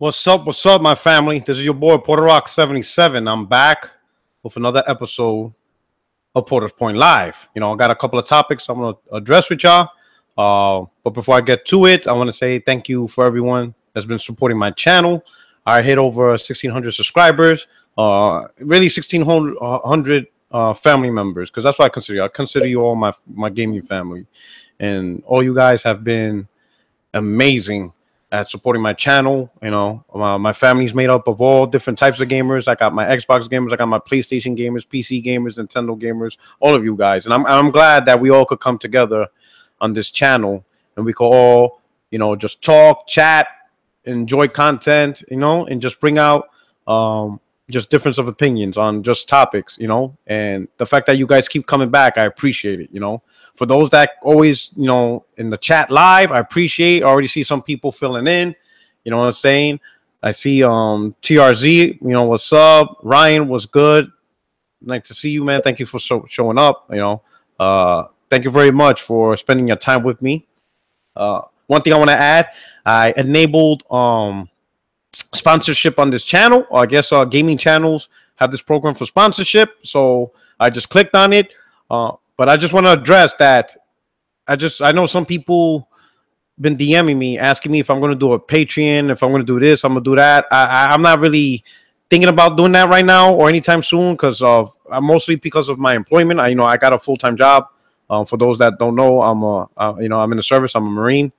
What's up, my family? This is your boy Puerto'S 77. I'm back with another episode of Porter's Point Live. I got a couple of topics I'm gonna address with y'all. But before I get to it, I want to say thank you for everyone that's been supporting my channel. I hit over 1,600 subscribers. Really 1,600 family members, because that's what I consider you. I consider you all my gaming family, and all you guys have been amazing at supporting my channel. My family's made up of all different types of gamers. I got my Xbox gamers, I got my PlayStation gamers, PC gamers, Nintendo gamers, all of you guys. And I'm glad that we all could come together on this channel and we could all, just talk, chat, enjoy content, and just bring out just difference of opinions on just topics, and the fact that you guys keep coming back, I appreciate it. For those that always, in the chat live, I appreciate. I already see some people filling in. You know what I'm saying? I see TRZ, what's up? Ryan, what's good? Nice to see you, man. Thank you for showing up. Thank you very much for spending your time with me. One thing I want to add, I enabled sponsorship on this channel. I guess gaming channels have this program for sponsorship, so I just clicked on it. But I just want to address that. I know some people been DMing me, asking me if I'm going to do a Patreon, if I'm going to do this, I'm going to do that. I'm not really thinking about doing that right now or anytime soon, because of mostly because of my employment. I got a full-time job. For those that don't know, I'm in the service. I'm a Marine,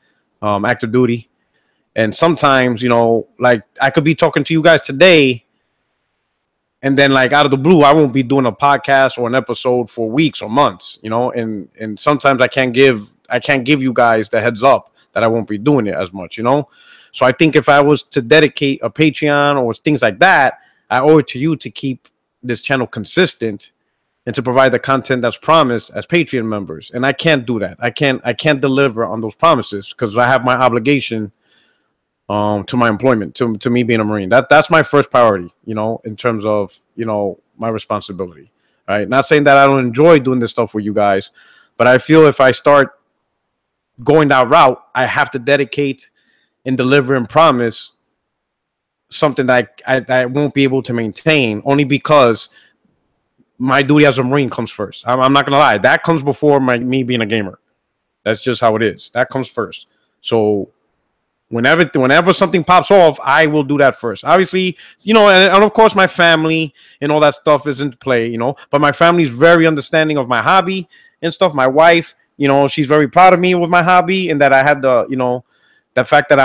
active duty. And sometimes, like I could be talking to you guys today, and then like out of the blue, I won't be doing a podcast or an episode for weeks or months, and sometimes I can't give you guys the heads up that I won't be doing it as much, So I think if I was to dedicate a Patreon or things like that, I owe it to you to keep this channel consistent and to provide the content that's promised as Patreon members. And I can't do that. I can't deliver on those promises because I have my obligation to my employment, to me being a Marine. That's my first priority, in terms of, my responsibility. All right. Not saying that I don't enjoy doing this stuff with you guys, but I feel if I start going that route, I have to dedicate and deliver and promise something that I won't be able to maintain, only because my duty as a Marine comes first. I'm not going to lie. That comes before me being a gamer. That's just how it is. That comes first. So whenever something pops off, I will do that first. Obviously, and of course my family and all that stuff is into play, but my family is very understanding of my hobby and stuff. My wife, she's very proud of me with my hobby, and that I had the fact that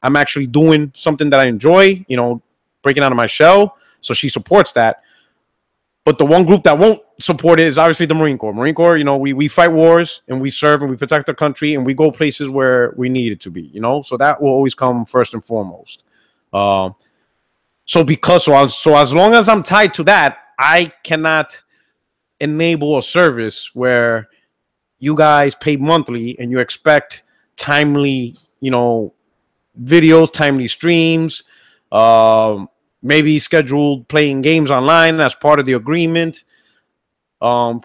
I'm actually doing something that I enjoy, breaking out of my shell. So she supports that. But the one group that won't support it is obviously the Marine Corps. Marine Corps, we fight wars and we serve and we protect our country and we go places where we need it to be, So that will always come first and foremost. So as long as I'm tied to that, I cannot enable a service where you guys pay monthly and you expect timely, videos, timely streams, maybe scheduled playing games online as part of the agreement,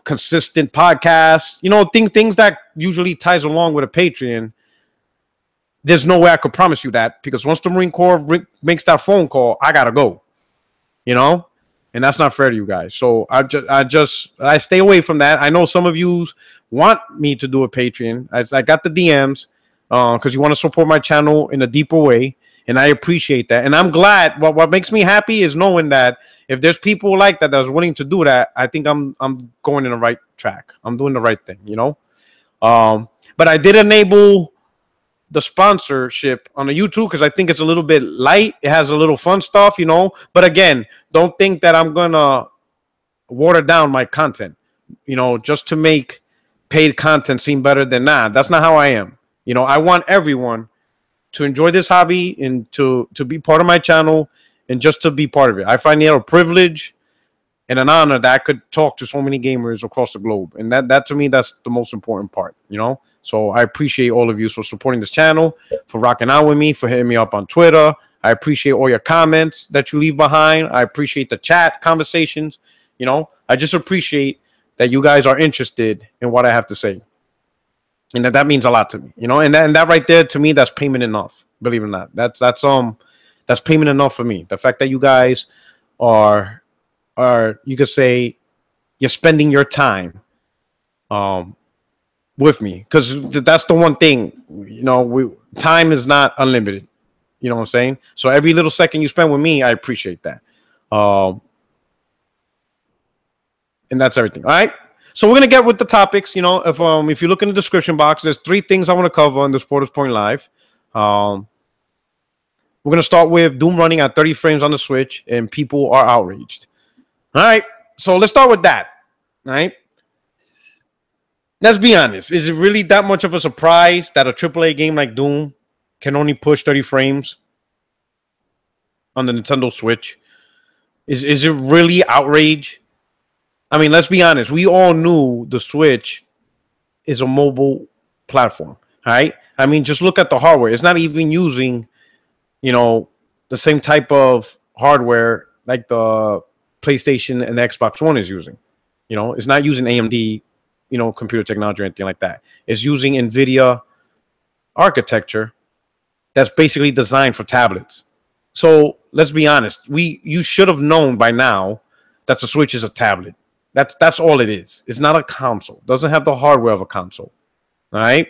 consistent podcasts, things that usually ties along with a Patreon. There's no way I could promise you that, because once the Marine Corps makes that phone call, I gotta go, and that's not fair to you guys. So I stay away from that. I know some of you want me to do a Patreon. I got the DMs because you want to support my channel in a deeper way. And I appreciate that. And I'm glad. What makes me happy is knowing that if there's people like that that's willing to do that, I think I'm going in the right track. I'm doing the right thing, But I did enable the sponsorship on the YouTube because I think it's a little bit light. It has a little fun stuff, But again, don't think that I'm going to water down my content, just to make paid content seem better than not. That's not how I am. I want everyone to enjoy this hobby and to be part of my channel and just to be part of it. I find it a privilege and an honor that I could talk to so many gamers across the globe. And that to me, that's the most important part, So I appreciate all of you for supporting this channel, for rocking out with me, for hitting me up on Twitter. I appreciate all your comments that you leave behind. I appreciate the chat conversations. I just appreciate that you guys are interested in what I have to say. and that means a lot to me, you know. And that right there to me, that's payment enough. Believe it or not, that's payment enough for me. The fact that you guys are you could say you're spending your time with me, because that's the one thing, you know. Time is not unlimited. You know what I'm saying? So every little second you spend with me, I appreciate that. And that's everything. All right. So we're gonna get with the topics. You know, if you look in the description box, there's 3 things I want to cover on this Porter's Point Live. We're gonna start with Doom running at 30 frames on the Switch, and people are outraged. All right. So let's start with that. All right. Let's be honest. Is it really that much of a surprise that a AAA game like Doom can only push 30 frames on the Nintendo Switch? Is it really outrage? I mean, let's be honest. We all knew the Switch is a mobile platform, right? I mean, just look at the hardware. It's not even using, you know, the same type of hardware like the PlayStation and the Xbox One is using. You know, it's not using AMD, you know, computer technology or anything like that. It's using NVIDIA architecture that's basically designed for tablets. So let's be honest. You should have known by now that the Switch is a tablet. That's all it is. It's not a console. It doesn't have the hardware of a console. All right.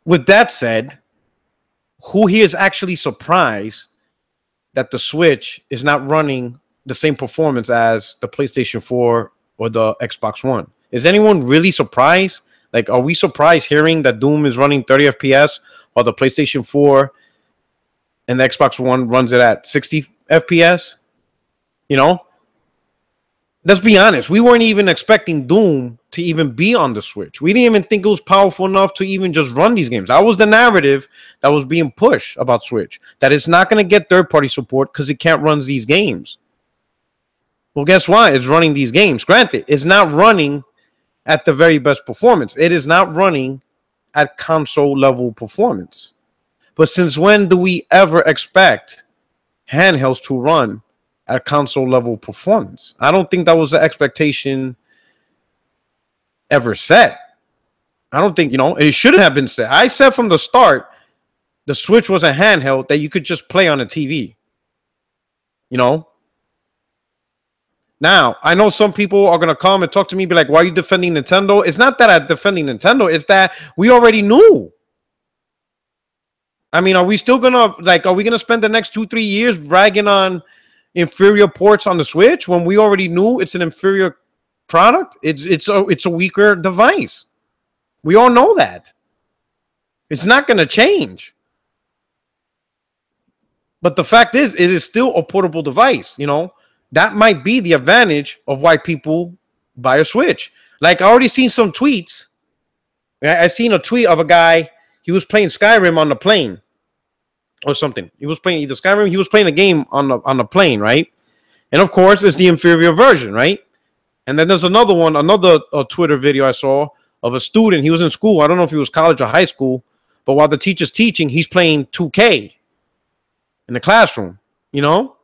With that said, who here is actually surprised that the Switch is not running the same performance as the PlayStation 4 or the Xbox One? Is anyone really surprised? Like, are we surprised hearing that Doom is running 30 FPS while the PlayStation 4 and the Xbox One runs it at 60 FPS? You know, let's be honest. We weren't even expecting Doom to even be on the Switch. We didn't even think it was powerful enough to even just run these games. That was the narrative that was being pushed about Switch, that it's not going to get third-party support because it can't run these games. Well, guess what? It's running these games. Granted, it's not running at the very best performance. It is not running at console-level performance. But since when do we ever expect handhelds to run at console level performance? I don't think that was the expectation ever set. I don't think, you know, it shouldn't have been set. I said from the start, the Switch was a handheld that you could just play on a TV. You know? Now, I know some people are going to come and talk to me, be like, why are you defending Nintendo? It's not that I'm defending Nintendo. It's that we already knew. I mean, are we still going to, like, are we going to spend the next 2-3 years bragging on inferior ports on the Switch when we already knew it's an inferior product? It's a weaker device. We all know that. It's not going to change. But the fact is, it is still a portable device. You know, that might be the advantage of why people buy a Switch. Like, I already seen some tweets. I seen a tweet of a guy. He was playing Skyrim on the plane or something. He was playing either Skyrim. He was playing a game on the plane, right? And of course, it's the inferior version, right? And then there's another one, another Twitter video I saw of a student. He was in school. I don't know if he was college or high school, but while the teacher's teaching, he's playing 2K in the classroom, you know?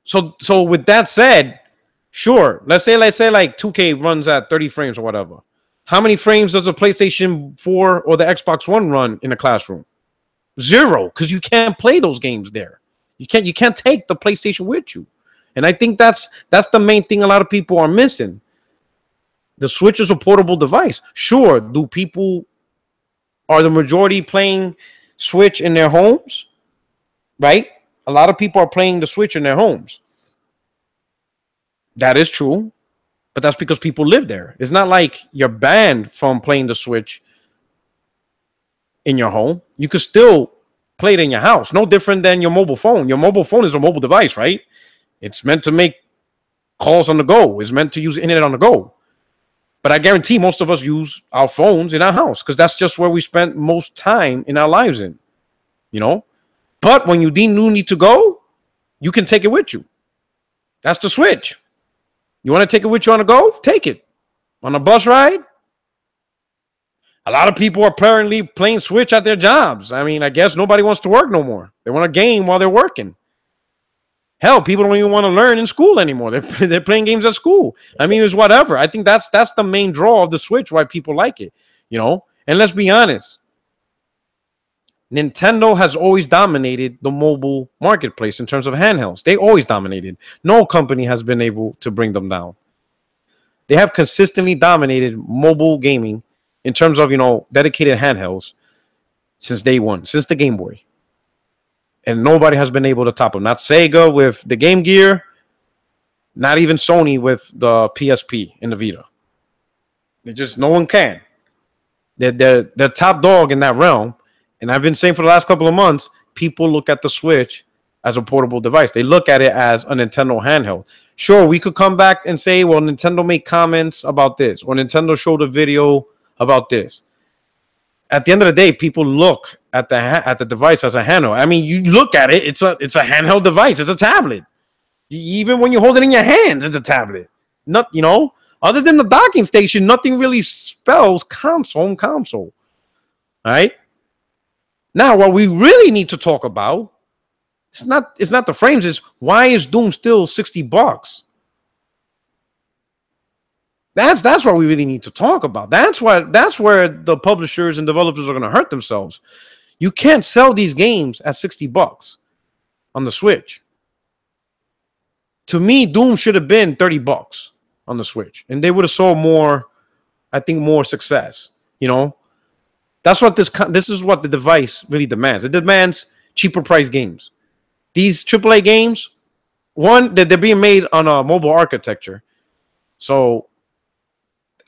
So with that said, sure, let's say like 2K runs at 30 frames or whatever. How many frames does a PlayStation 4 or the Xbox One run in a classroom? 0, because you can't play those games there. You can't take the PlayStation with you. And I think that's the main thing a lot of people are missing. The Switch is a portable device. Sure, are the majority playing Switch in their homes? Right? A lot of people are playing the Switch in their homes. That is true. But that's because people live there. It's not like you're banned from playing the Switch in your home. You could still play it in your house. No different than your mobile phone. Your mobile phone is a mobile device, right? It's meant to make calls on the go. It's meant to use internet on the go. But I guarantee most of us use our phones in our house because that's just where we spend most time in our lives in, you know? But when you need to go, you can take it with you. That's the Switch. You want to take it with you on the go? Take it. On a bus ride? A lot of people are apparently playing Switch at their jobs. I mean, I guess nobody wants to work no more. They want to game while they're working. Hell, people don't even want to learn in school anymore. They're playing games at school. I mean, it's whatever. I think that's the main draw of the Switch, why people like it, you know? And let's be honest. Nintendo has always dominated the mobile marketplace in terms of handhelds. They always dominated. No company has been able to bring them down. They have consistently dominated mobile gaming in terms of, you know, dedicated handhelds since day one, since the Game Boy. And nobody has been able to top them. Not Sega with the Game Gear, not even Sony with the PSP and the Vita. No one can. They're top dog in that realm. And I've been saying for the last couple of months, people look at the Switch as a portable device. They look at it as a Nintendo handheld. Sure, we could come back and say, well, Nintendo made comments about this, or Nintendo showed a video about this. At the end of the day, people look at the device as a handheld. I mean, you look at it, it's a handheld device. It's a tablet. Even when you hold it in your hands, it's a tablet. Not, you know, other than the docking station, nothing really spells home console. All right. Now, what we really need to talk about, it's not the frames, it's why is Doom still $60? That's what we really need to talk about. That's where the publishers and developers are going to hurt themselves. You can't sell these games at $60 on the Switch. To me, Doom should have been $30 on the Switch, and they would have sold more. I think more success. You know, that's what this is what the device really demands. It demands cheaper price games. These AAA games, one, they're being made on a mobile architecture, so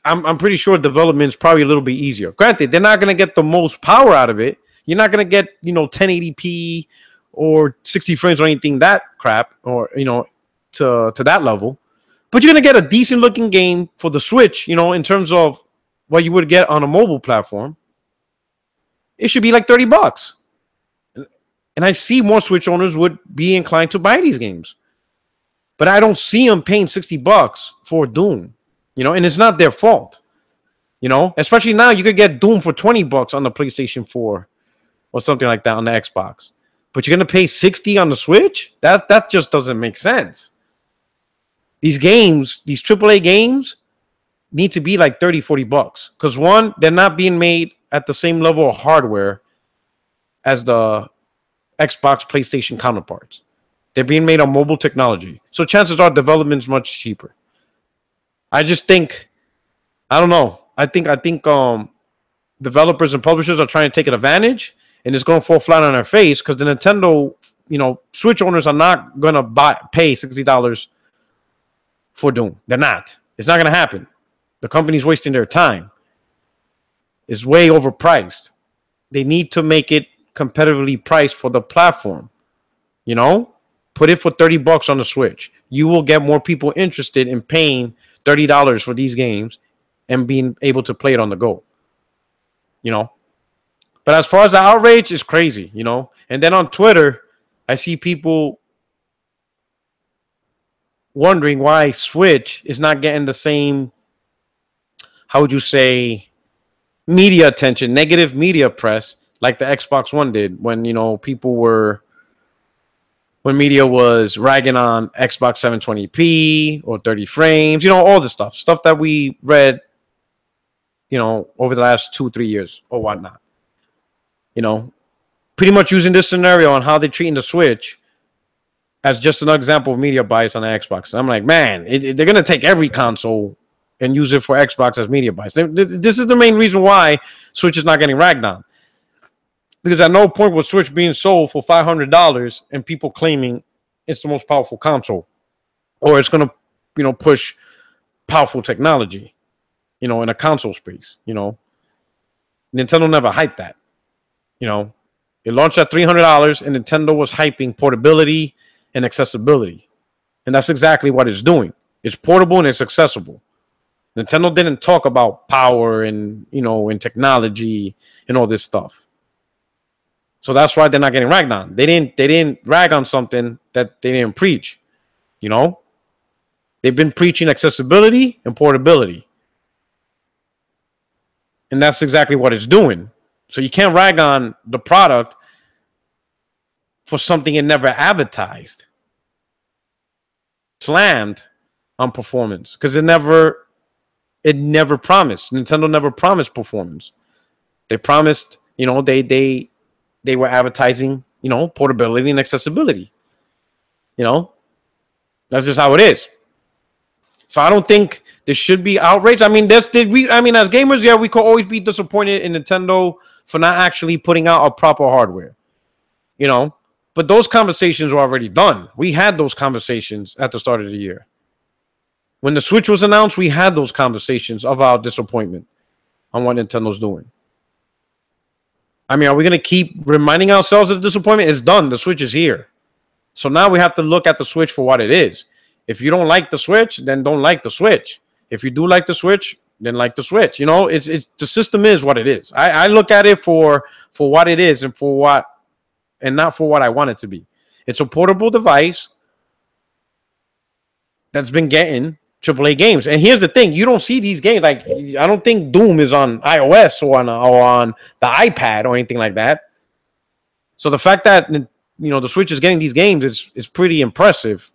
I'm pretty sure development is probably a little bit easier. Granted, they're not going to get the most power out of it. You're not going to get, you know, 1080p or 60 frames or anything that crap, or, you know, to that level. But you're going to get a decent looking game for the Switch, you know, in terms of what you would get on a mobile platform. It should be like $30. And I see more Switch owners would be inclined to buy these games. But I don't see them paying $60 for Doom. You know, and it's not their fault. You know, especially now you could get Doom for $20 on the PlayStation 4 or something like that on the Xbox. But you're going to pay $60 on the Switch? That just doesn't make sense. These games, these AAA games, need to be like $30-$40. Because one, they're not being made at the same level of hardware as the Xbox, PlayStation counterparts. They're being made on mobile technology. So chances are development's much cheaper. I just think, I don't know. I think developers and publishers are trying to take advantage, and it's going to fall flat on their face because the Nintendo, you know, Switch owners are not going to pay $60 for Doom. They're not. It's not going to happen. The company's wasting their time. It's way overpriced. They need to make it competitively priced for the platform. You know, put it for $30 on the Switch. You will get more people interested in paying $30 for these games and being able to play it on the go. You know, but as far as the outrage, is crazy, you know. And then on Twitter, I see people wondering why Switch is not getting the same, how would you say, media attention, negative media press like the Xbox One did when, you know, when media was ragging on Xbox 720p or 30 frames, you know, all the stuff that we read, you know, over the last 2-3 years or whatnot. You know, pretty much using this scenario on how they're treating the Switch as just an example of media bias on the Xbox. And I'm like, man, they're going to take every console and use it for Xbox as media bias. This is the main reason why Switch is not getting ragged on. Because at no point was Switch being sold for $500 and people claiming it's the most powerful console, or it's going to, you know, push powerful technology, you know, in a console space. You know, Nintendo never hyped that. You know, it launched at $300 and Nintendo was hyping portability and accessibility, and that's exactly what it's doing. It's portable and it's accessible. Nintendo didn't talk about power and, you know, and technology and all this stuff. So that's why they're not getting ragged on. They didn't rag on something that they didn't preach. You know, they've been preaching accessibility and portability, and that's exactly what it's doing. So you can't rag on the product for something it never advertised. slammed on performance because it never promised. Nintendo never promised performance. They promised, they were advertising, portability and accessibility. That's just how it is. So I don't think there should be outrage. I mean, as gamers, yeah, we could always be disappointed in Nintendo for not actually putting out a proper hardware. But those conversations were already done. We had those conversations at the start of the year. When the Switch was announced, we had those conversations of our disappointment on what Nintendo's doing. I mean, are we going to keep reminding ourselves of the disappointment? It's done. The Switch is here. So now we have to look at the Switch for what it is. If you don't like the Switch, then don't like the Switch. If you do like the Switch, then like the Switch. It's the system is what it is. I look at it for what it is and not for what I want it to be. It's a portable device that's been getting AAA games. And here's the thing. You don't see these games. Like, I don't think Doom is on iOS or on the iPad or anything like that. So the fact that, the Switch is getting these games is pretty impressive.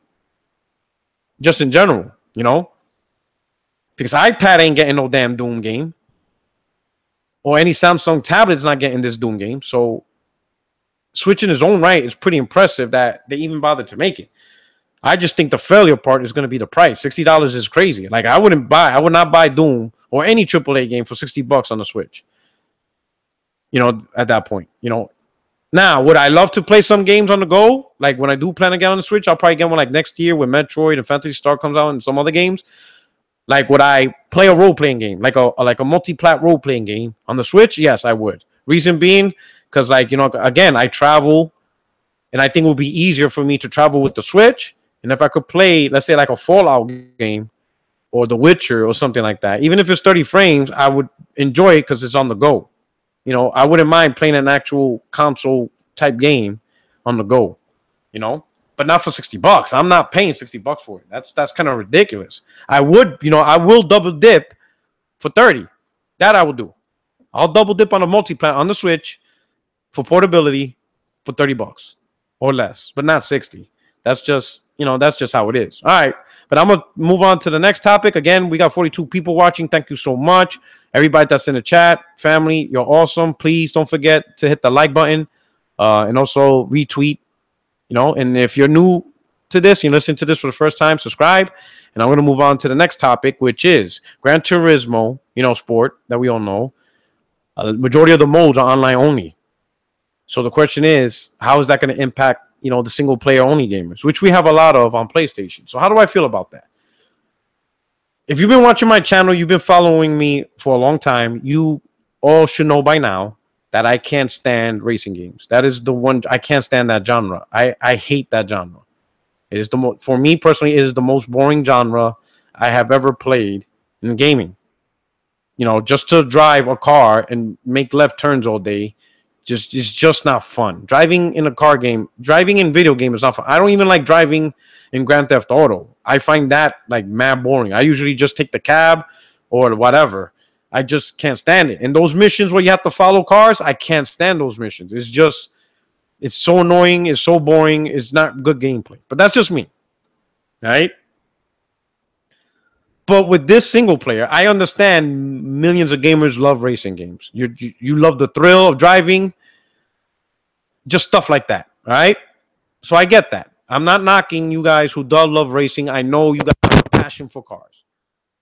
Just in general, Because iPad ain't getting no damn Doom game. Or any Samsung tablet's not getting this Doom game. So Switch in its own right is pretty impressive that they even bothered to make it. I just think the failure part is going to be the price. $60 is crazy. Like, I would not buy Doom or any AAA game for $60 on the Switch. At that point, Now, would I love to play some games on the go? Like, when I do plan to get on the Switch, I'll probably get one like next year when Metroid and Phantasy Star comes out and some other games. Like, would I play a role-playing game, like a multi-plat role-playing game on the Switch? Yes, I would. Reason being, because, again, I travel, and I think it would be easier for me to travel with the Switch. And if I could play, let's say, like a Fallout game or The Witcher or something like that, even if it's 30 frames, I would enjoy it because it's on the go. I wouldn't mind playing an actual console type game on the go, but not for $60. I'm not paying $60 for it. That's kind of ridiculous. I will double dip for 30. That I will do. I'll double dip on a multi-plat on the Switch for portability for $30 or less, but not 60. That's just how it is. All right. But I'm going to move on to the next topic. Again, we got 42 people watching. Thank you so much. Everybody that's in the chat, family, you're awesome. Please don't forget to hit the like button and also retweet, And if you're new to this, you listen to this for the first time, subscribe. And I'm going to move on to the next topic, which is Gran Turismo, sport that we all know. Majority of the modes are online only. So the question is, how is that going to impact the single player only gamers, which we have a lot of on PlayStation. So how do I feel about that? If you've been watching my channel, you've been following me for a long time, you all should know by now that I can't stand racing games. That is the one, I can't stand that genre. I hate that genre. It is for me personally, it is the most boring genre I have ever played in gaming. Just to drive a car and make left turns all day, it's just not fun. Driving in a car game, driving in video game is not fun. I don't even like driving in Grand Theft Auto. I find that like mad boring. I usually just take the cab or whatever. I just can't stand it. And those missions where you have to follow cars, I can't stand those missions. It's so annoying. It's so boring. It's not good gameplay. But that's just me. Right? But with this single player, I understand millions of gamers love racing games. You love the thrill of driving, just stuff like that, right? So I get that. I'm not knocking you guys who do love racing. I know you guys have a passion for cars,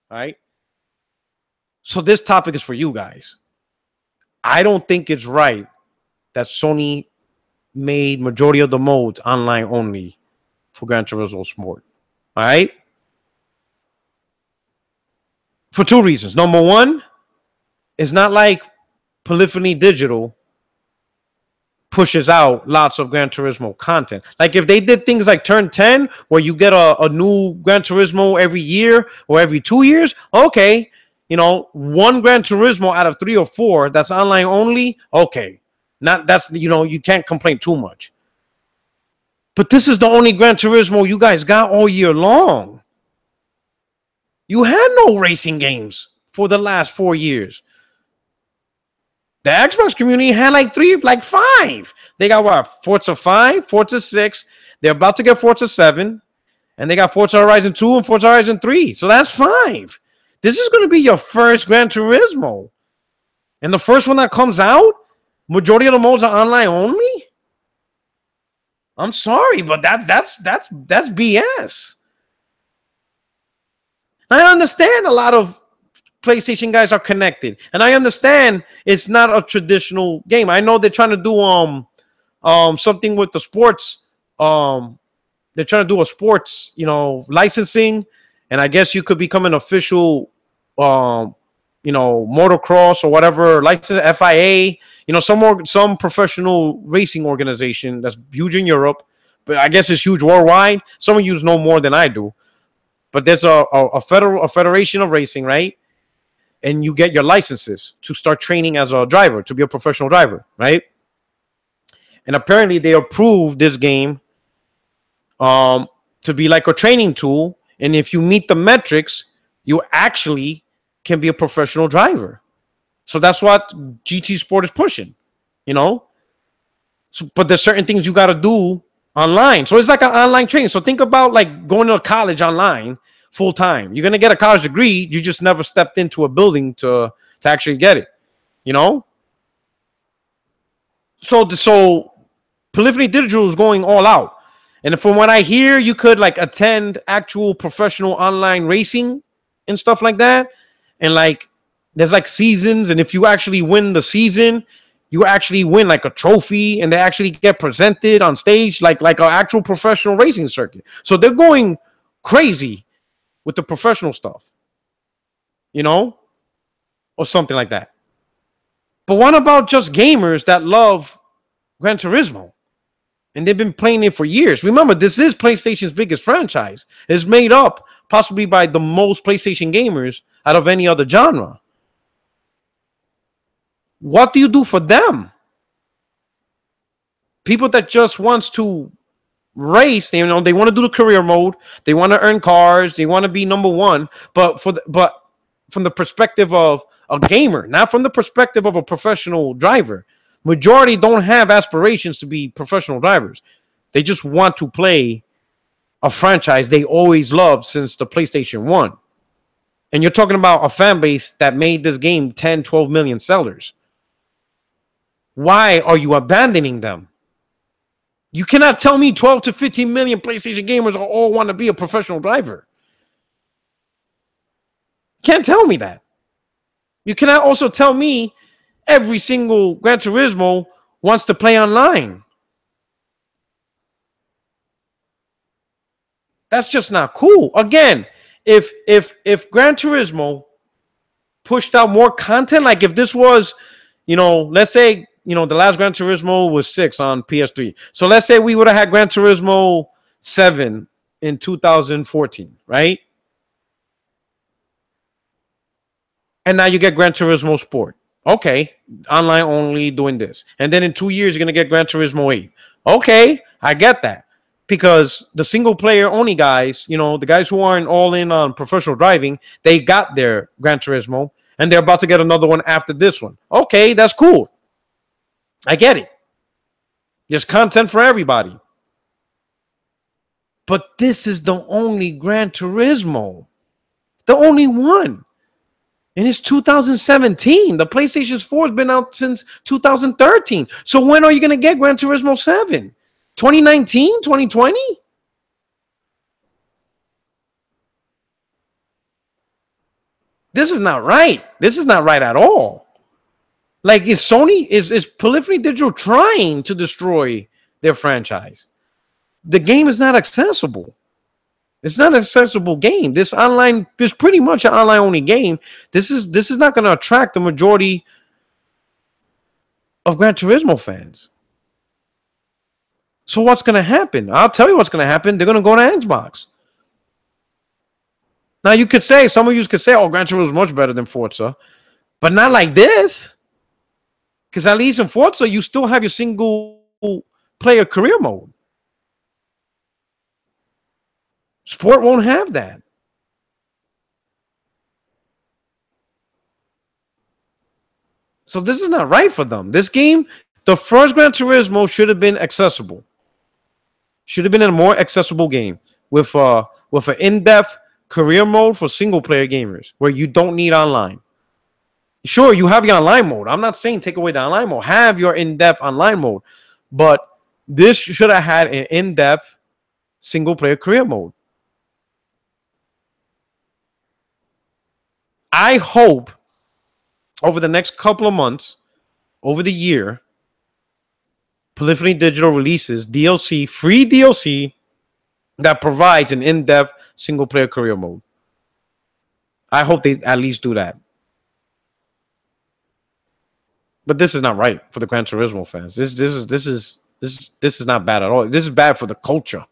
right? So this topic is for you guys. I don't think it's right that Sony made majority of the modes online only for Gran Turismo Sport, all right? For two reasons. Number one, it's not like Polyphony Digital pushes out lots of Gran Turismo content. Like if they did things like Turn 10, where you get a new Gran Turismo every year or every 2 years, okay. One Gran Turismo out of 3 or 4 that's online only, okay. You can't complain too much. But this is the only Gran Turismo you guys got all year long. You had no racing games for the last 4 years. The Xbox community had like 5. They got what? Forza 5, Forza 6. They're about to get Forza 7. And And they got Forza Horizon 2 and Forza Horizon 3. So that's 5. This is going to be your first Gran Turismo. And the first one that comes out, majority of the modes are online only. I'm sorry, but that's BS. I understand a lot of PlayStation guys are connected, and I understand it's not a traditional game. I know they're trying to do something with the sports. They're trying to do a sports, licensing, and I guess you could become an official, motocross or whatever license, FIA. Some professional racing organization that's huge in Europe, but I guess it's huge worldwide. Some of you know more than I do, but there's a federation of racing, right? And you get your licenses to start training as a driver, to be a professional driver, right? And apparently they approved this game to be like a training tool. And if you meet the metrics, you actually can be a professional driver. So that's what GT Sport is pushing, but there's certain things you got to do online. So it's like an online training. So think about like going to college online full time. You're going to get a college degree. You just never stepped into a building to actually get it, So Polyphony Digital is going all out. And from what I hear, you could like attend actual professional online racing and stuff like that. And like, there's like seasons. And if you actually win the season, you actually win like a trophy, and they actually get presented on stage like an actual professional racing circuit. So they're going crazy with the professional stuff, or something like that. But what about just gamers that love Gran Turismo? And they've been playing it for years. Remember, this is PlayStation's biggest franchise. It's made up possibly by the most PlayStation gamers out of any other genre. What do you do for them? People that just wants to race, they want to do the career mode, they want to earn cars, they want to be number one, but from the perspective of a gamer, not from the perspective of a professional driver. Majority don't have aspirations to be professional drivers. They just want to play a franchise they always loved since the PlayStation 1. And you're talking about a fan base that made this game 10, 12 million sellers. Why are you abandoning them? You cannot tell me 12 to 15 million PlayStation gamers all want to be a professional driver. You can't tell me that. You cannot also tell me every single Gran Turismo wants to play online. That's just not cool. Again, if Gran Turismo pushed out more content, like if this was, let's say, the last Gran Turismo was 6 on PS3. So let's say we would have had Gran Turismo 7 in 2014, right? And now you get Gran Turismo Sport. Okay, online only, doing this. And then in 2 years, you're going to get Gran Turismo 8. Okay, I get that. Because the single player only guys, the guys who aren't all in on professional driving, they got their Gran Turismo, and they're about to get another one after this one. Okay, that's cool. I get it. There's content for everybody. But this is the only Gran Turismo. The only one. And it's 2017. The PlayStation 4 has been out since 2013. So when are you going to get Gran Turismo 7? 2019? 2020? This is not right. This is not right at all. Like, is Polyphony Digital trying to destroy their franchise? The game is not accessible. It's not an accessible game. This is pretty much an online only game. This is not going to attract the majority of Gran Turismo fans. So what's going to happen? I'll tell you what's going to happen. They're going to go to Xbox. Now you could say, some of you could say, oh, Gran Turismo is much better than Forza, but not like this. Because at least in Forza, you still have your single player career mode. Sport won't have that. So this is not right for them. This game, the first Gran Turismo should have been accessible. Should have been a more accessible game with with an in-depth career mode for single-player gamers where you don't need online. Sure, you have your online mode. I'm not saying take away the online mode. Have your in-depth online mode. But this should have had an in-depth single-player career mode. I hope over the next couple of months, over the year, Polyphony Digital releases DLC, free DLC, that provides an in-depth single-player career mode. I hope they at least do that. But this is not right for the Gran Turismo fans. This is not bad at all. This is bad for the culture,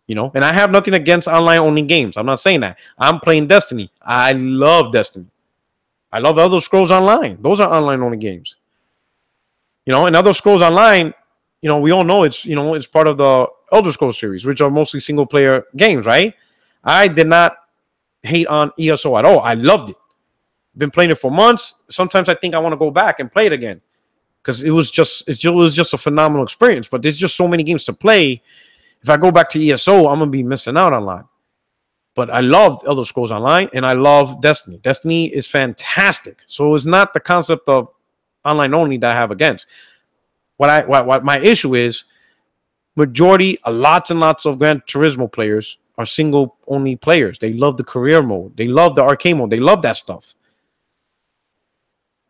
you know. And I have nothing against online-only games. I'm not saying that. I'm playing Destiny. I love Destiny. I love Elder Scrolls Online. Those are online-only games. You know, and Elder Scrolls Online, you know, we all know it's part of the Elder Scrolls series, which are mostly single-player games, right? I did not hate on ESO at all. I loved it. Been playing it for months. Sometimes I think I want to go back and play it again because it was just a phenomenal experience. But there's just so many games to play. If I go back to ESO, I'm gonna be missing out on a lot. But I loved Elder Scrolls Online and I love Destiny. Destiny is fantastic. So it's not the concept of online only that I have against. What my issue is, lots and lots of Gran Turismo players are single only players. They love the career mode. They love the arcade mode. They love that stuff.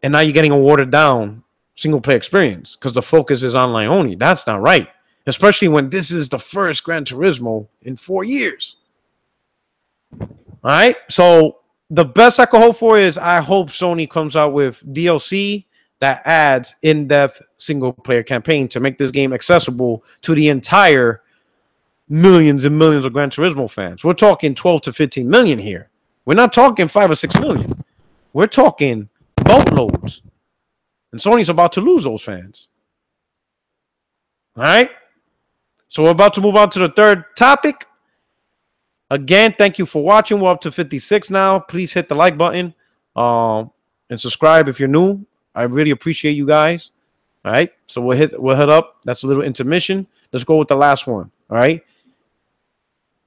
And now you're getting a watered down single player experience because the focus is online only. That's not right. Especially when this is the first Gran Turismo in 4 years. All right. So the best I can hope for is I hope Sony comes out with DLC that adds in-depth single player campaign to make this game accessible to the entire millions and millions of Gran Turismo fans. We're talking 12 to 15 million here. We're not talking 5 or 6 million. We're talking boatloads. And Sony's about to lose those fans. All right. So we're about to move on to the third topic. Again, thank you for watching. We're up to 56 now. Please hit the like button and subscribe if you're new. I really appreciate you guys. All right. So we'll head up. That's a little intermission. Let's go with the last one. All right.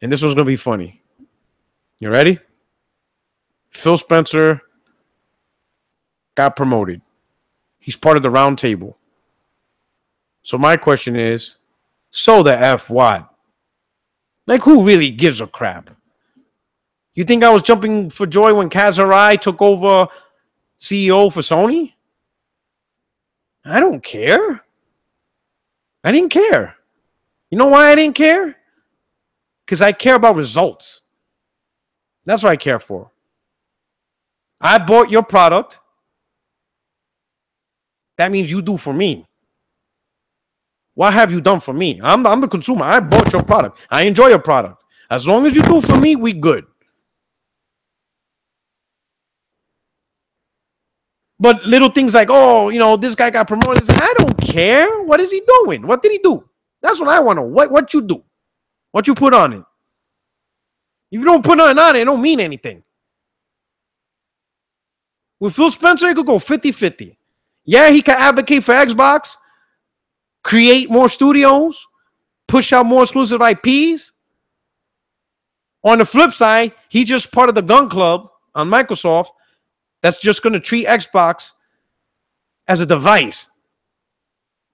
And this one's going to be funny. You ready? Phil Spencer got promoted. He's part of the round table. So my question is, so the F what? Like, who really gives a crap? You think I was jumping for joy when Kaz Hirai took over CEO for Sony? I don't care. I didn't care. You know why I didn't care? Because I care about results. That's what I care for. I bought your product. That means you do for me. What have you done for me? I'm the consumer. I bought your product. I enjoy your product. As long as you do for me, we good. But little things like, oh, you know, this guy got promoted. I don't care. What is he doing? What did he do? That's what I want to know. What you do? What you put on it? If you don't put nothing on it, it don't mean anything. With Phil Spencer, he could go 50-50. Yeah, he can advocate for Xbox, create more studios, push out more exclusive IPs. On the flip side, he's just part of the gun club on Microsoft that's just going to treat Xbox as a device.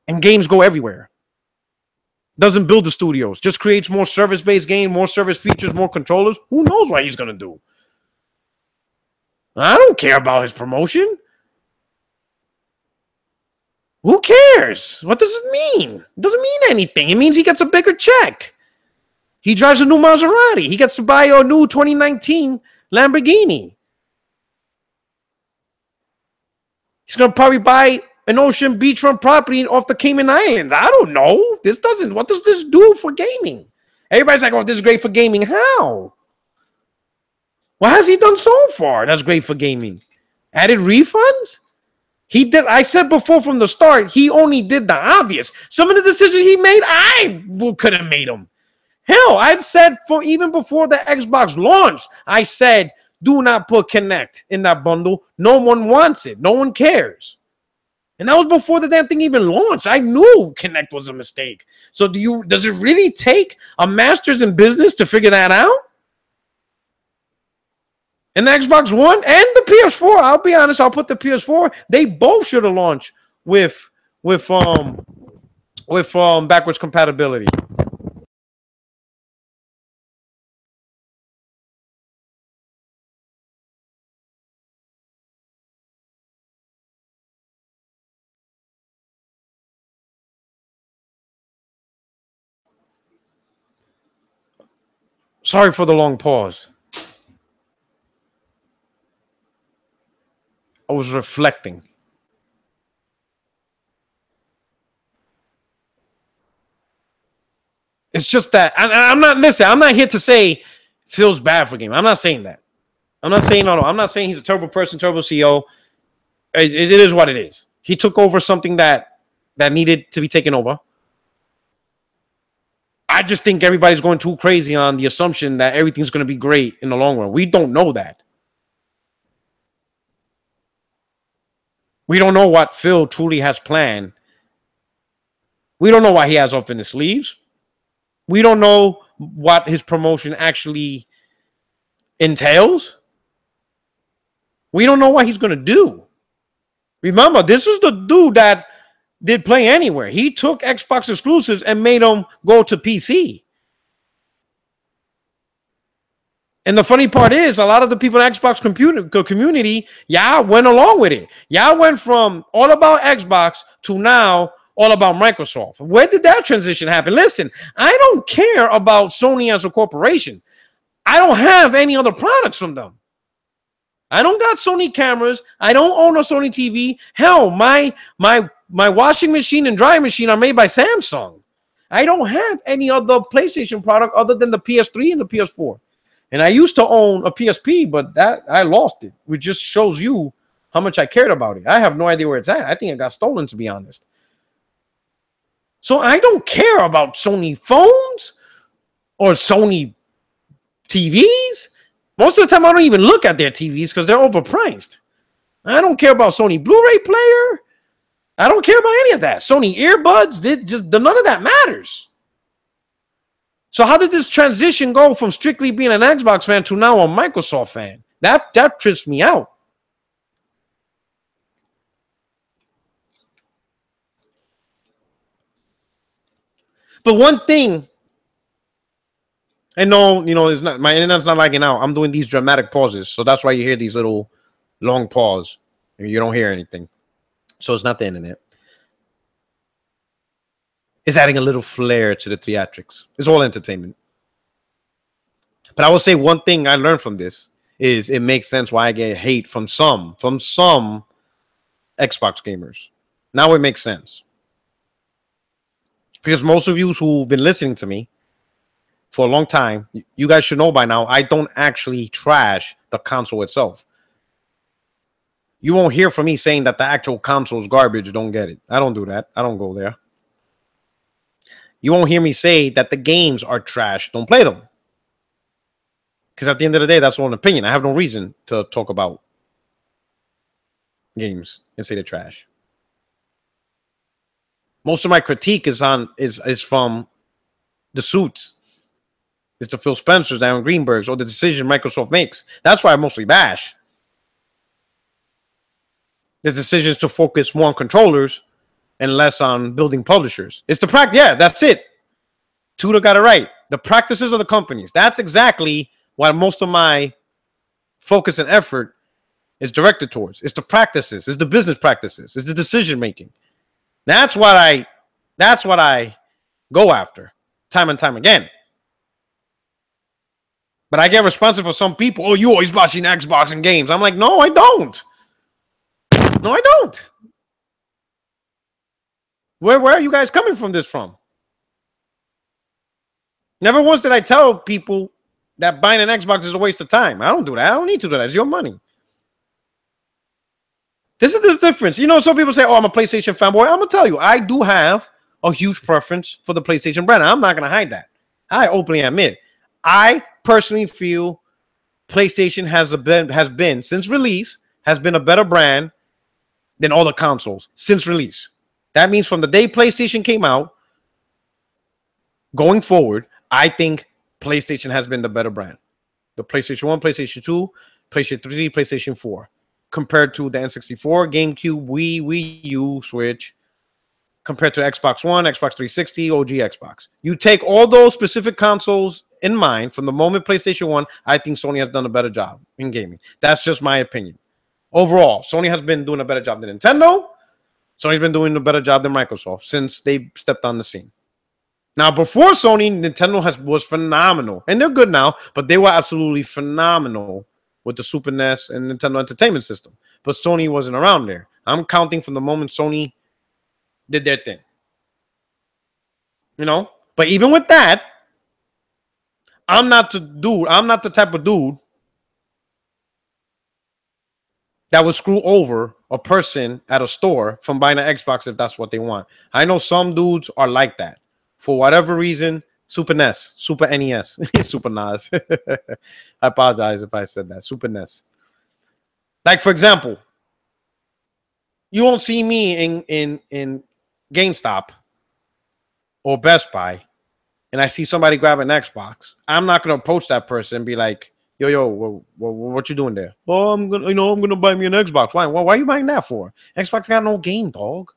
And games go everywhere. Doesn't build the studios. Just creates more service-based game, more service features, more controllers. Who knows what he's going to do? I don't care about his promotion. Who cares? What does it mean? It doesn't mean anything. It means he gets a bigger check. He drives a new Maserati. He gets to buy a new 2019 Lamborghini. He's going to probably buy an ocean beachfront property off the Cayman Islands. I don't know. What does this do for gaming? Everybody's like, oh, this is great for gaming. How? What has he done so far that's great for gaming? Added refunds? He did. I said before from the start, he only did the obvious. Some of the decisions he made, I could have made them. Hell, I've said even before the Xbox launched, I said, do not put Kinect in that bundle. No one wants it. No one cares. And that was before the damn thing even launched. I knew Kinect was a mistake. So does it really take a master's in business to figure that out? And the Xbox One and the PS4, I'll be honest, I'll put the PS4. They both should have launched with backwards compatibility. Sorry for the long pause. I was reflecting. It's just that I'm not here to say Phil's bad for game. I'm not saying that. I'm not saying no. I'm not saying he's a terrible person, terrible CEO. It is what it is. He took over something that needed to be taken over. I just think everybody's going too crazy on the assumption that everything's going to be great in the long run. We don't know that. We don't know what Phil truly has planned. We don't know what he has up in his sleeves. We don't know what his promotion actually entails. We don't know what he's going to do. Remember, this is the dude that did Play Anywhere. He took Xbox exclusives and made them go to PC. And the funny part is, a lot of the people in the Xbox community, went along with it. Went from all about Xbox to now all about Microsoft. Where did that transition happen? Listen, I don't care about Sony as a corporation. I don't have any other products from them. I don't got Sony cameras. I don't own a Sony TV. Hell, my washing machine and drying machine are made by Samsung. I don't have any other PlayStation product other than the PS3 and the PS4. And I used to own a PSP, but that I lost it, which just shows you how much I cared about it. I have no idea where it's at. I think it got stolen, to be honest. So I don't care about Sony phones or Sony TVs. Most of the time, I don't even look at their TVs because they're overpriced. I don't care about Sony Blu-ray player. I don't care about any of that. Sony earbuds, none of that matters. So how did this transition go from strictly being an Xbox fan to now a Microsoft fan? That trips me out. But one thing, and no, it's not, my internet's not lagging out. I'm doing these dramatic pauses, so that's why you hear these little long pause and you don't hear anything. So it's not the internet. It's adding a little flair to the theatrics. It's all entertainment. But I will say one thing I learned from this is it makes sense why I get hate from some Xbox gamers. Now it makes sense. Because most of you who've been listening to me for a long time, you guys should know by now, I don't actually trash the console itself. You won't hear from me saying that the actual console is garbage. Don't get it. I don't do that. I don't go there. You won't hear me say that the games are trash. Don't play them. Because at the end of the day, that's all an opinion. I have no reason to talk about games and say they're trash. Most of my critique is from the suits. It's the Phil Spencers, the Aaron Greenbergs, or the decision Microsoft makes. That's why I mostly bash. The decisions to focus more on controllers and less on building publishers. It's the practice. Yeah, that's it. Tudor got it right. The practices of the companies. That's exactly what most of my focus and effort is directed towards. It's the practices. It's the business practices. It's the decision making. That's what I go after time and time again. But I get responsive for some people. Oh, you always bashing Xbox and games. I'm like, no, I don't. No, I don't. Where are you guys coming from this from? Never once did I tell people that buying an Xbox is a waste of time. I don't do that. I don't need to do that. It's your money. This is the difference. Some people say, oh, I'm a PlayStation fanboy. I'm going to tell you, I do have a huge preference for the PlayStation brand. I'm not going to hide that. I openly admit. I personally feel PlayStation has been, since release, has been a better brand than all the consoles since release. That means from the day PlayStation came out, going forward, I think PlayStation has been the better brand. The PlayStation 1, PlayStation 2, PlayStation 3, PlayStation 4, compared to the N64, GameCube, Wii U, Switch, compared to Xbox One, Xbox 360, OG Xbox. You take all those specific consoles in mind from the moment PlayStation 1, I think Sony has done a better job in gaming. That's just my opinion. Overall, Sony has been doing a better job than Nintendo. Sony's been doing a better job than Microsoft since they stepped on the scene. Now, before Sony, Nintendo was phenomenal. And they're good now, but they were absolutely phenomenal with the Super NES and Nintendo Entertainment System. But Sony wasn't around there. I'm counting from the moment Sony did their thing. You know? But even with that, I'm not the type of dude that would screw over a person at a store from buying an Xbox if that's what they want. I know some dudes are like that. For whatever reason, Super NES, Super NES, Super NES. I apologize if I said that. Super NES. Like, for example, you won't see me in GameStop or Best Buy and I see somebody grab an Xbox. I'm not going to approach that person and be like, yo, what you doing there? Oh, I'm gonna buy me an Xbox. Why are you buying that for? Xbox got no game, dog.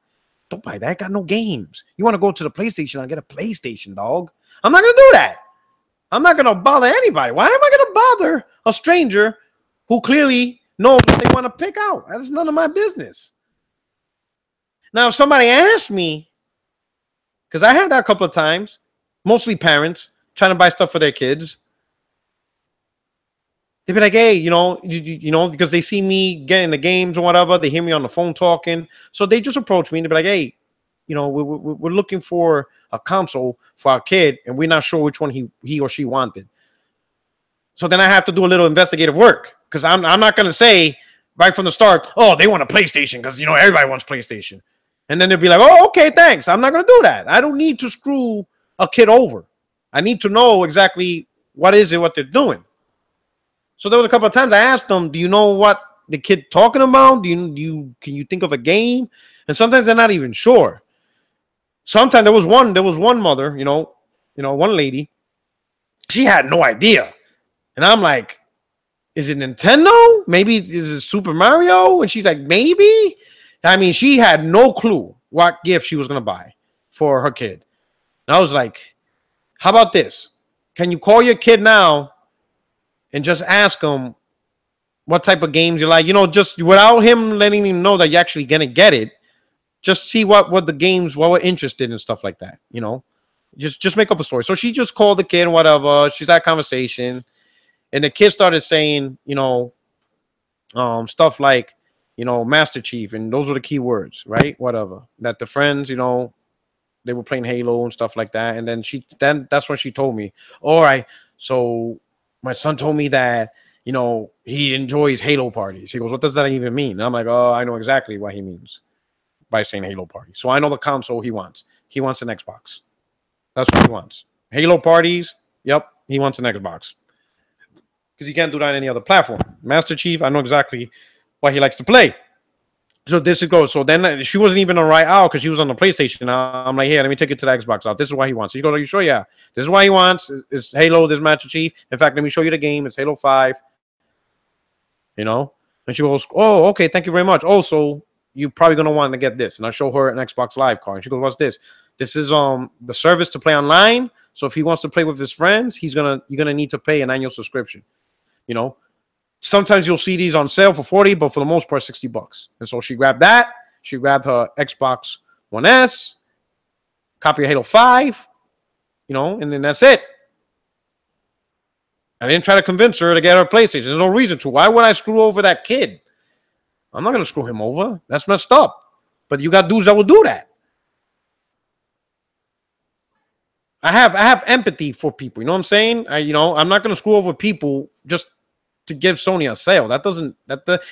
Don't buy that. Got no games. You want to go to the PlayStation and get a PlayStation, dog. I'm not gonna do that. I'm not gonna bother anybody. Why am I gonna bother a stranger who clearly knows what they want to pick out? That's none of my business. Now, if somebody asked me, because I had that a couple of times, mostly parents trying to buy stuff for their kids. They'd be like, hey, because they see me getting the games or whatever. They hear me on the phone talking. So they just approach me and they'd be like, hey, we're looking for a console for our kid, and we're not sure which one he or she wanted. So then I have to do a little investigative work because I'm not going to say right from the start, oh, they want a PlayStation because, everybody wants PlayStation. And then they'll be like, oh, okay, thanks. I'm not going to do that. I don't need to screw a kid over. I need to know exactly what they're doing. So there was a couple of times I asked them, do you know what the kid talking about? Can you think of a game? And sometimes they're not even sure. Sometimes there was one mother, one lady, she had no idea. And I'm like, is it Nintendo? Maybe is it Super Mario? And she's like, maybe. I mean, she had no clue what gift she was going to buy for her kid. And I was like, how about this? Can you call your kid now and just ask him what type of games you like? Just without him letting him know that you're actually going to get it, just see what the games, what we're interested in and stuff like that, Just make up a story. So she just called the kid, whatever. She's had conversation. And the kid started saying, stuff like, Master Chief. And those were the key words, right? Whatever. That the friends, they were playing Halo and stuff like that. And then that's when she told me, all right, so my son told me that, he enjoys Halo parties. He goes, what does that even mean? And I'm like, oh, I know exactly what he means by saying Halo party. So I know the console he wants. He wants an Xbox. That's what he wants. Halo parties. Yep. He wants an Xbox. Because he can't do that on any other platform. Master Chief, I know exactly what he likes to play. So this goes. So then she wasn't even on right out because she was on the PlayStation. I'm like, hey, let me take it to the Xbox out. This is what he wants. She goes, are you sure? Yeah. This is what he wants. It's Halo, this Master Chief. In fact, let me show you the game. It's Halo 5. And she goes, oh, okay, thank you very much. Also, you're probably going to want to get this. And I show her an Xbox Live card. And she goes, what's this? This is the service to play online. So if he wants to play with his friends, you're gonna need to pay an annual subscription. Sometimes you'll see these on sale for $40, but for the most part, $60. And so she grabbed that. She grabbed her Xbox One S, copy of Halo 5, and then that's it. I didn't try to convince her to get her PlayStation. There's no reason to. Why would I screw over that kid? I'm not going to screw him over. That's messed up. But you got dudes that will do that. I have empathy for people. You know what I'm saying? I'm not going to screw over people just to give Sony a sale.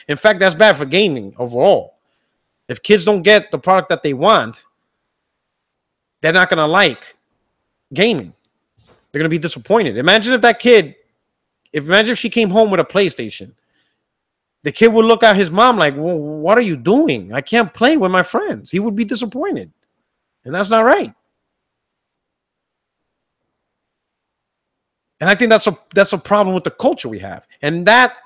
In fact, that's bad for gaming overall. If kids don't get the product that they want, they're not going to like gaming. They're going to be disappointed. Imagine if she came home with a PlayStation. The kid would look at his mom like, well, what are you doing? I can't play with my friends. He would be disappointed. And that's not right. And I think that's a problem with the culture we have. And that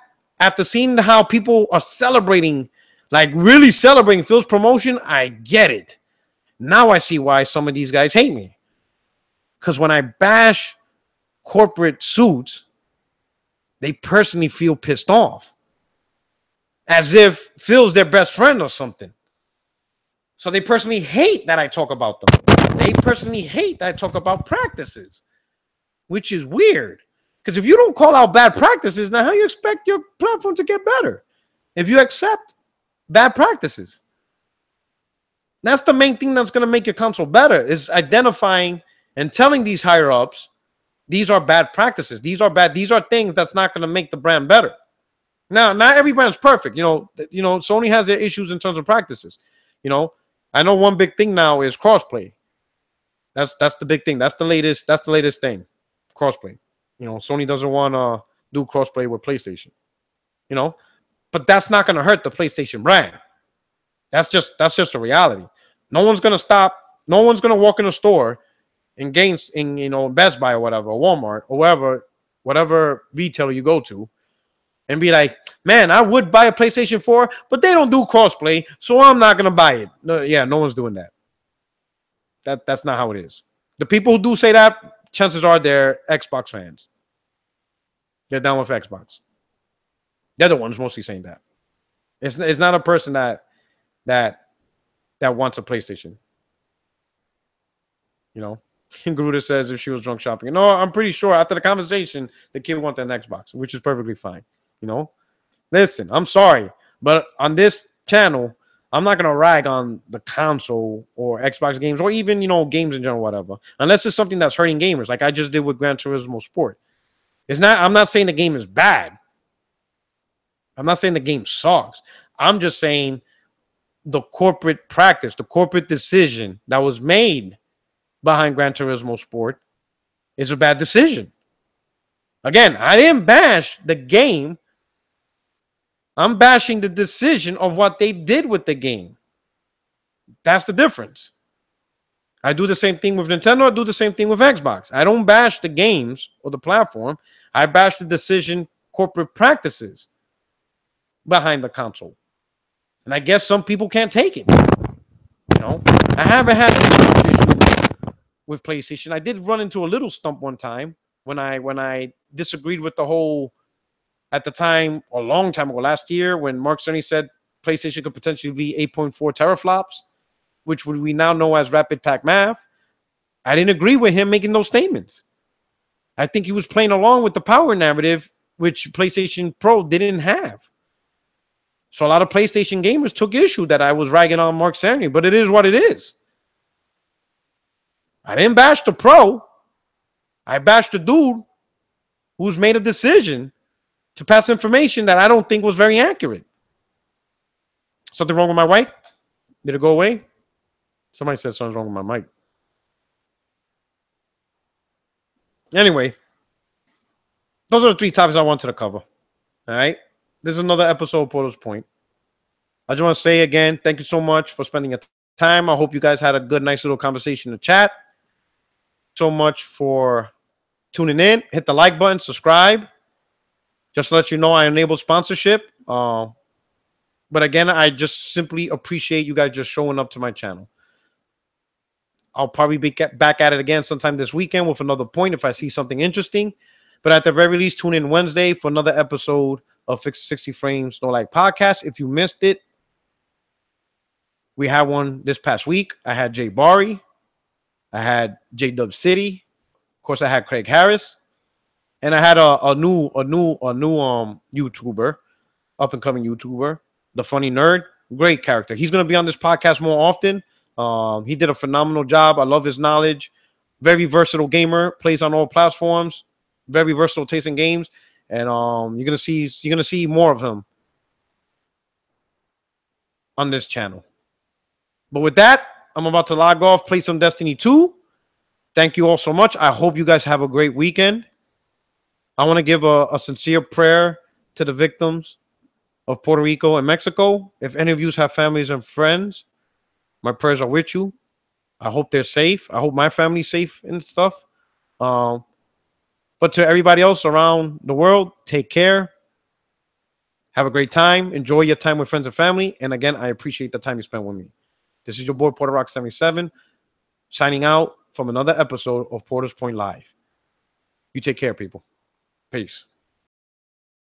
After seeing how people are celebrating, like really celebrating Phil's promotion, I get it. Now I see why some of these guys hate me. Because when I bash corporate suits, they personally feel pissed off. As if Phil's their best friend or something. So they personally hate that I talk about them. They personally hate that I talk about practices, which is weird. Because if you don't call out bad practices, now how you expect your platform to get better? If you accept bad practices. That's the main thing that's going to make your console better, is identifying and telling these higher ups, these are bad practices. These are bad. These are things that's not going to make the brand better. Now, not every brand's perfect. Sony has their issues in terms of practices. I know one big thing now is crossplay. That's the big thing. That's the latest thing. Crossplay. Sony doesn't want to do crossplay with PlayStation. But that's not going to hurt the PlayStation brand. That's just a reality. No one's going to stop. No one's going to walk in a store in Best Buy or whatever, or Walmart or whatever retailer you go to, and be like, man, I would buy a PlayStation 4, but they don't do crossplay, so I'm not going to buy it. No one's doing that. That's not how it is. The people who do say that, chances are they're Xbox fans. They're down with Xbox. They're the ones mostly saying that. It's not a person that wants a PlayStation. Garuda says if she was drunk shopping. No, I'm pretty sure after the conversation, the kid wanted an Xbox, which is perfectly fine. Listen, I'm sorry, but on this channel, I'm not gonna rag on the console or Xbox games or even games in general, whatever, unless it's something that's hurting gamers, like I just did with Gran Turismo Sport. I'm not saying the game is bad. I'm not saying the game sucks. I'm just saying the corporate practice, the corporate decision that was made behind Gran Turismo Sport is a bad decision. Again, I didn't bash the game. I'm bashing the decision of what they did with the game. That's the difference. I do the same thing with Nintendo. I do the same thing with Xbox. I don't bash the games or the platform. I bash the decision, corporate practices behind the console. And I guess some people can't take it. I haven't had issues with PlayStation. I did run into a little stump one time when I disagreed with the whole, at the time, a long time ago, last year, when Mark Cerny said PlayStation could potentially be 8.4 teraflops, which we now know as rapid pack math. I didn't agree with him making those statements. I think he was playing along with the power narrative, which PlayStation Pro didn't have. So a lot of PlayStation gamers took issue that I was ragging on Mark Cerny, but it is what it is. I didn't bash the pro. I bashed the dude who's made a decision to pass information that I don't think was very accurate. Something wrong with my mic? Did it go away? Somebody said something's wrong with my mic. Anyway, those are the 3 topics I wanted to cover. All right. This is another episode of Puerto'S Point. I just want to say again, thank you so much for spending your time. I hope you guys had a good, nice little conversation in the chat. So much for tuning in. Hit the like button, subscribe. Just to let you know, I enable sponsorship. But again, I just simply appreciate you guys just showing up to my channel. I'll probably be back at it again sometime this weekend with another point if I see something interesting. But at the very least, tune in Wednesday for another episode of 60 Frames No Like Podcast. If you missed it, we had one this past week. I had Jay Bari. I had J Dub City. Of course, I had Craig Harris. And I had a new YouTuber, up and coming YouTuber, The Funny Nerd. Great character. He's going to be on this podcast more often. He did a phenomenal job. I love his knowledge. Very versatile gamer. Plays on all platforms. Very versatile taste in games. And you're gonna see more of him on this channel. But with that, I'm about to log off, play some Destiny 2. Thank you all so much. I hope you guys have a great weekend. I want to give a sincere prayer to the victims of Puerto Rico and Mexico. If any of you have families and friends, my prayers are with you. I hope they're safe. I hope my family's safe and stuff. But to everybody else around the world, take care. Have a great time. Enjoy your time with friends and family. And again, I appreciate the time you spent with me. This is your boy, Puerto Rock 77, signing out from another episode of Porter's Point Live. You take care, people. Peace.